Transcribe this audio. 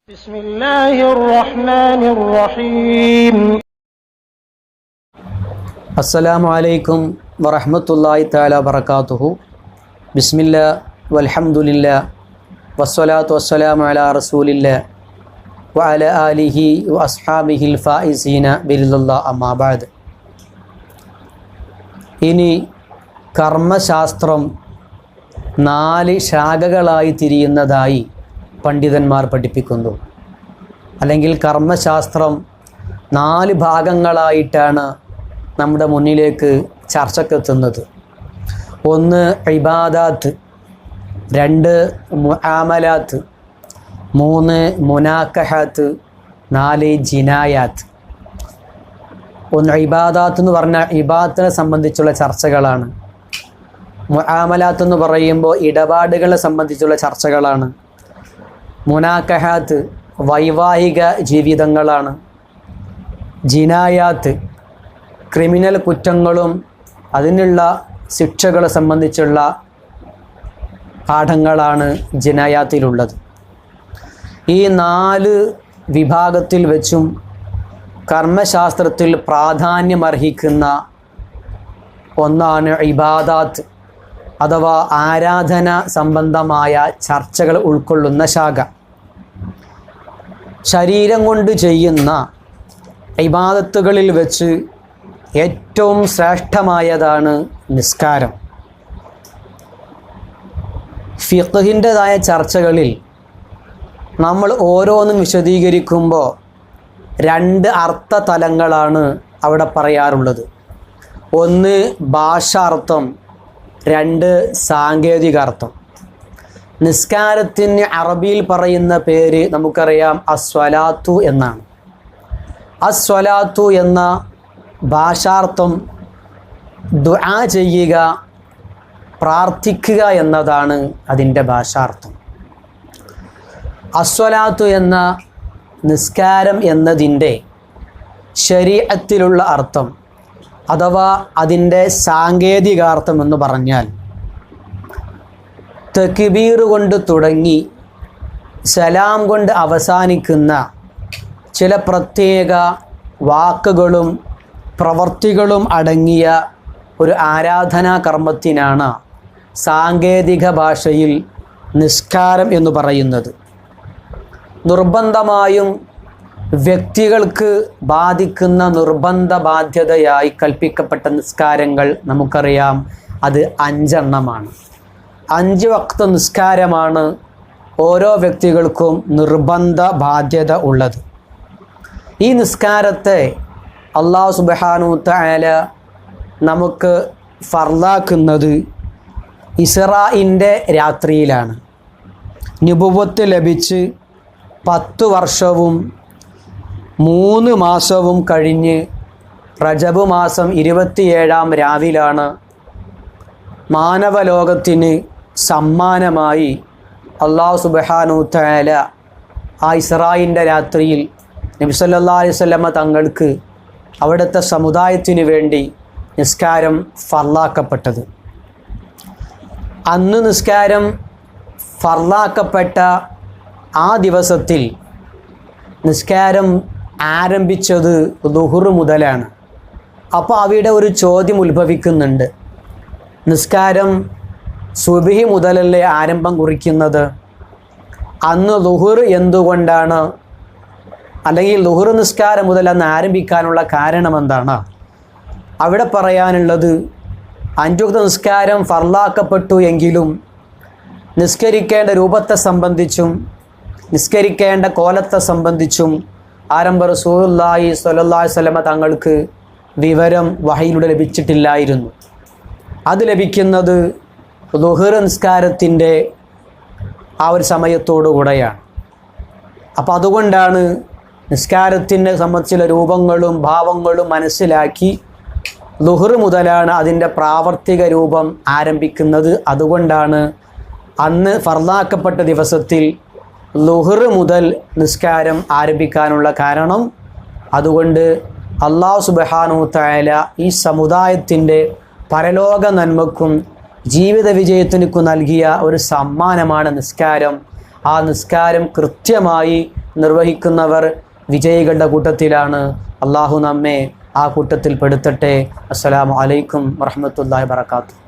بسم الله الرحمن الرحيم. السلام عليكم ورحمة الله تعالى وبركاته. بسم الله والحمد لله والصلاة والسلام على رسول الله وعلى آله وأصحابه الفائزين برضا الله أما بعد. ഇനി കർമ്മശാസ്ത്രം 4 ശാഖകളായി തിരിയുന്നതായി പണ്ഡിതന്മാർ പഠിപ്പിക്കുന്നു. അല്ലെങ്കിൽ കർമ്മശാസ്ത്രം 4 ഭാഗങ്ങളായിട്ടാണ് നമ്മുടെ മുന്നിലേക്ക് ചർച്ചക്കെത്തുന്നത്. 1 ഇബാദാത്ത്, 2 മുആമലാത്ത്, 3 മുനാക്കഹാത്ത്, 4 ജിനായാത്ത്. 1 ഇബാദാത്ത് എന്ന് പറഞ്ഞാൽ ഇബാദത്തിനെ സംബന്ധിച്ചുള്ള ചർച്ചകളാണ്. മുആമലാത്ത് എന്ന് പറയുമ്പോൾ ഇടപാടുകളെ സംബന്ധിച്ചുള്ള ചർച്ചകളാണ്. മുനാക്കഹാത്ത് വൈവാഹിക ജീവിതങ്ങളാണ്. ജിനായാത്ത് ക്രിമിനൽ കുറ്റങ്ങളും അതിനുള്ള ശിക്ഷകളെ സംബന്ധിച്ചുള്ള പാഠങ്ങളാണ് ജിനായാത്തിലുള്ളത്. ഈ 4 വിഭാഗത്തിൽ വെച്ചും കർമ്മശാസ്ത്രത്തിൽ പ്രാധാന്യമർഹിക്കുന്ന ഒന്നാണ് ഇബാദാത്ത് അഥവാ ആരാധന സംബന്ധമായ ചർച്ചകൾ ഉൾക്കൊള്ളുന്ന ശാഖ. ശരീരം കൊണ്ട് ചെയ്യുന്ന ഇബാദത്തുകളിൽ വെച്ച് ഏറ്റവും ശ്രേഷ്ഠമായതാണ് നിസ്കാരം. ഫിഖ്ഹിൻ്റെതായ ചർച്ചകളിൽ നമ്മൾ ഓരോന്നും വിശദീകരിക്കുമ്പോൾ 2 അർത്ഥതലങ്ങളാണ് അവിടെ പറയാറുള്ളത്. 1 ഭാഷാർത്ഥം, 2 സാങ്കേതികാർത്ഥം. നിസ്കാരത്തിന് അറബിയിൽ പറയുന്ന പേര് നമുക്കറിയാം അസ്വലാത്തു എന്നാണ്. അസ്വലാത്തു എന്ന ഭാഷാർത്ഥം ദുആ ചെയ്യുക, പ്രാർത്ഥിക്കുക എന്നതാണ് അതിൻ്റെ ഭാഷാർത്ഥം. അസ്വലാത്തു എന്ന നിസ്കാരം എന്നതിൻ്റെ ശരീഅത്തിലുള്ള അർത്ഥം അഥവാ അതിൻ്റെ സാങ്കേതികാർത്ഥം എന്ന് പറഞ്ഞാൽ തക്ബീർ കൊണ്ട് തുടങ്ങി സലാം കൊണ്ട് അവസാനിക്കുന്ന ചില പ്രത്യേക വാക്കുകളും പ്രവർത്തികളും അടങ്ങിയ ഒരു ആരാധനാ കർമ്മത്തിനാണ് സാങ്കേതിക ഭാഷയിൽ നിസ്കാരം എന്ന് പറയുന്നത്. നിർബന്ധമായും വ്യക്തികൾക്ക് ബാധിക്കുന്ന നിർബന്ധ ബാധ്യതയായി കൽപ്പിക്കപ്പെട്ട നിസ്കാരങ്ങൾ നമുക്കറിയാം, അത് 5 എണ്ണമാണ്. 5 വഖ്ത് നിസ്കാരമാണ് ഓരോ വ്യക്തികൾക്കും നിർബന്ധ ബാധ്യത ഉള്ളത്. ഈ നിസ്കാരത്തെ അല്ലാഹു സുബ്ഹാനഹു തആല നമുക്ക് ഫർളാക്കുന്നത് ഇസ്റാഇൻ്റെ രാത്രിയിലാണ്. നുബുവത്ത് ലഭിച്ച് 10 വർഷവും 3 മാസവും കഴിഞ്ഞ് റജബ് മാസം 27-ാം രാവിലാണ് മാനവലോകത്തിന് സമ്മാനമായി അല്ലാഹു സുബ്ഹാനഹു തആല ആ ഇസ്റാഇൻ്റെ രാത്രിയിൽ നബി സല്ലല്ലാഹു അലൈഹി വസല്ലമ തങ്ങൾക്ക് അവിടുത്തെ സമുദായത്തിന് വേണ്ടി നിസ്കാരം ഫർളാക്കപ്പെട്ടത്. അന്ന് നിസ്കാരം ഫർളാക്കപ്പെട്ട ആ ദിവസത്തിൽ നിസ്കാരം ആരംഭിച്ചത് ദുഹുർ മുതലാണ്. അപ്പോൾ അവിടെ ഒരു ചോദ്യം ഉത്ഭവിക്കുന്നുണ്ട്. നിസ്കാരം സുബ്ഹി മുതലല്ലേ ആരംഭം കുറിക്കുന്നത്? അന്ന് ദുഹുർ എന്തുകൊണ്ടാണ്, അല്ലെങ്കിൽ ദുഹുർ നിസ്കാരം മുതൽ അന്ന് ആരംഭിക്കാനുള്ള കാരണം എന്താണ്? അവിടെ പറയാനുള്ളത് 5 വഖ്ത് നിസ്കാരം ഫർളാക്കപ്പെട്ടു എങ്കിലും നിസ്കരിക്കേണ്ട രൂപത്തെ സംബന്ധിച്ചും നിസ്കരിക്കേണ്ട കോലത്തെ സംബന്ധിച്ചും ആരംഭ റസൂലുള്ളാഹി സ്വല്ലല്ലാഹു അലൈഹി വസല്ലമ തങ്ങൾക്ക് വിവരം വഹയിലൂടെ ലഭിച്ചിട്ടില്ലായിരുന്നു. അത് ലഭിക്കുന്നത് ദുഹർ നിസ്കാരത്തിൻ്റെ ആ ഒരു സമയത്തോടു കൂടെയാണ്. അപ്പോൾ അതുകൊണ്ടാണ് നിസ്കാരത്തിനെ സംബന്ധിച്ചുള്ള രൂപങ്ങളും ഭാവങ്ങളും മനസ്സിലാക്കി ദുഹർ മുതലാണ് അതിൻ്റെ പ്രാവർത്തിക രൂപം ആരംഭിക്കുന്നത്. അതുകൊണ്ടാണ് അന്ന് ഫർളാക്കപ്പെട്ട ദിവസത്തിൽ ളുഹർ മുതൽ നിസ്കാരം ആരംഭിക്കാനുള്ള കാരണം. അതുകൊണ്ട് അല്ലാഹു സുബ്ഹാനഹു തആല ഈ സമുദായത്തിൻ്റെ പരലോക നന്മക്കും ജീവിത വിജയത്തിനു നൽകിയ ഒരു സമ്മാനമാണ് നിസ്കാരം. ആ നിസ്കാരം കൃത്യമായി നിർവഹിക്കുന്നവർ വിജയികളുടെ കൂട്ടത്തിലാണ്. അള്ളാഹു നമ്മെ ആ കൂട്ടത്തിൽ പെടുത്തട്ടെ. അസ്സലാമു അലൈക്കും വറഹ്മത്തുള്ളാഹി വബറകാതുഹു.